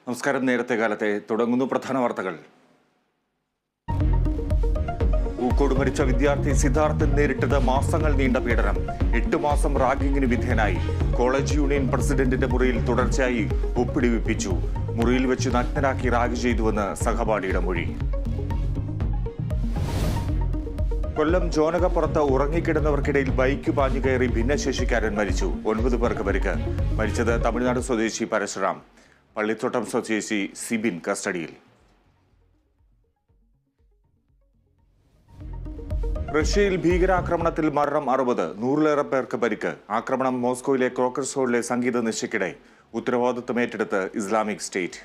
നമസ്കാരം. നേരത്തെ കാലത്തെ തുടങ്ങുന്നു പ്രധാന വാർത്തകൾ. പൂക്കോട് മരിച്ച വിദ്യാർത്ഥി സിദ്ധാർത്ഥൻ നേരിട്ടത് മാസങ്ങൾ നീണ്ട പീഡനം. 8 മാസം റാഗിങ്ങിന് വിധേയനായി. കോളേജ് യൂണിയൻ പ്രസിഡന്റിന്റെ മുറിയിൽ തുടർച്ചയായി ഒപ്പിടിവിപ്പിച്ചു. മുറിയിൽ വെച്ച് നഗ്നരാക്കി റാഗ് ചെയ്തുവെന്ന് സഹപാഠിയുടെ മൊഴി. കൊല്ലം ജോനകപ്പുറത്ത് ഉറങ്ങിക്കിടന്നവർക്കിടയിൽ ബൈക്ക് പാഞ്ഞു കയറി ഭിന്നശേഷിക്കാരൻ മരിച്ചു. 9 പേർക്ക് പരിക്ക്. മരിച്ചത് തമിഴ്നാട് സ്വദേശി പരശുറാം. പള്ളിത്തോട്ടം സ്വദേശി സിബിൻ കസ്റ്റഡിയിൽ. റഷ്യയിൽ ഭീകരാക്രമണത്തിൽ മരണം 60, 100-ലേറെ പേർക്ക് പരിക്ക്. ആക്രമണം മോസ്കോയിലെ ക്രോക്കസ് ഹോളിലെ സംഗീത നിശയ്ക്കിടെ. ഉത്തരവാദിത്തം ഏറ്റെടുത്ത് ഇസ്ലാമിക് സ്റ്റേറ്റ്.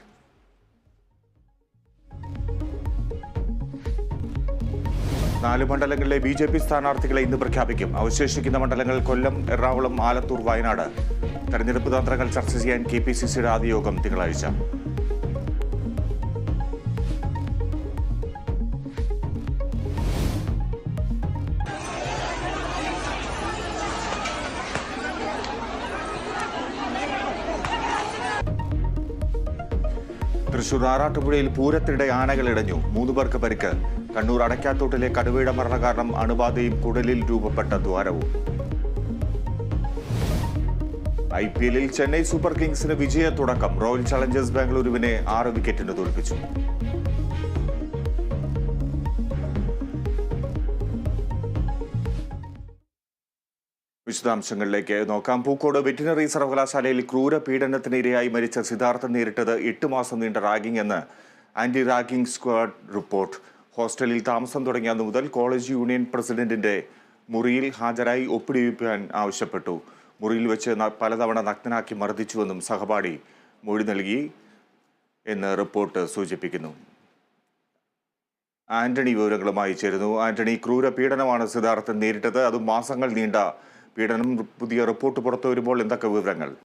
4 മണ്ഡലങ്ങളിലെ BJP സ്ഥാനാർത്ഥികളെ ഇന്ന് പ്രഖ്യാപിക്കും. അവശേഷിക്കുന്ന മണ്ഡലങ്ങൾ കൊല്ലം, എറണാകുളം, ആലത്തൂർ, വയനാട്. തെരഞ്ഞെടുപ്പ് തന്ത്രങ്ങൾ ചർച്ച ചെയ്യാൻ KPCCയുടെ ആദ്യ യോഗം തിങ്കളാഴ്ച. തൃശൂർ ആറാട്ടുപുഴയിൽ പൂരത്തിനിടെ ആനകൾ ഇടഞ്ഞു. 3 പേർക്ക് പരിക്ക്. കണ്ണൂർ അടയ്ക്കാത്തോട്ടിലെ കടുവയുടെ മരണകാരണം അണുബാധയും കുടലിൽ രൂപപ്പെട്ട ദ്വാരവും. IPL-ൽ ചെന്നൈ സൂപ്പർ കിങ്സിന് വിജയ തുടക്കം. റോയൽ ചലഞ്ചേഴ്സ് ബാംഗ്ലൂരുവിനെ 6 വിക്കറ്റിന് തോൽപ്പിച്ചു. വിശദാംശങ്ങളിലേക്ക് നോക്കാം. പൂക്കോട് വെറ്റിനറി സർവകലാശാലയിൽ ക്രൂര പീഡനത്തിന് ഇരയായി മരിച്ച സിദ്ധാർത്ഥൻ നേരിട്ടത് 8 മാസം നീണ്ട റാഗിംഗ് എന്ന് ആന്റി റാഗിംഗ് സ്ക്വാഡ് റിപ്പോർട്ട്. ഹോസ്റ്റലിൽ താമസം തുടങ്ങിയ അന്നു മുതൽ കോളേജ് യൂണിയൻ പ്രസിഡന്റിന്റെ മുറിയിൽ ഹാജരായി ഒപ്പിടിവിക്കാൻ ആവശ്യപ്പെട്ടു. മുറിയിൽ വെച്ച് പലതവണ നഗ്നനാക്കി മർദ്ദിച്ചുവെന്നും സഹപാഠി മൊഴി നൽകി എന്ന് റിപ്പോർട്ട് സൂചിപ്പിക്കുന്നു. ആന്റണി വിവരങ്ങളുമായി ചേരുന്നു. ആന്റണി, ക്രൂര പീഡനമാണ് സിദ്ധാർത്ഥൻ നേരിട്ടത്. അത് മാസങ്ങൾ നീണ്ട പീഡനം. പുതിയ റിപ്പോർട്ട് പുറത്തു വരുമ്പോൾ എന്തൊക്കെ വിവരങ്ങൾ?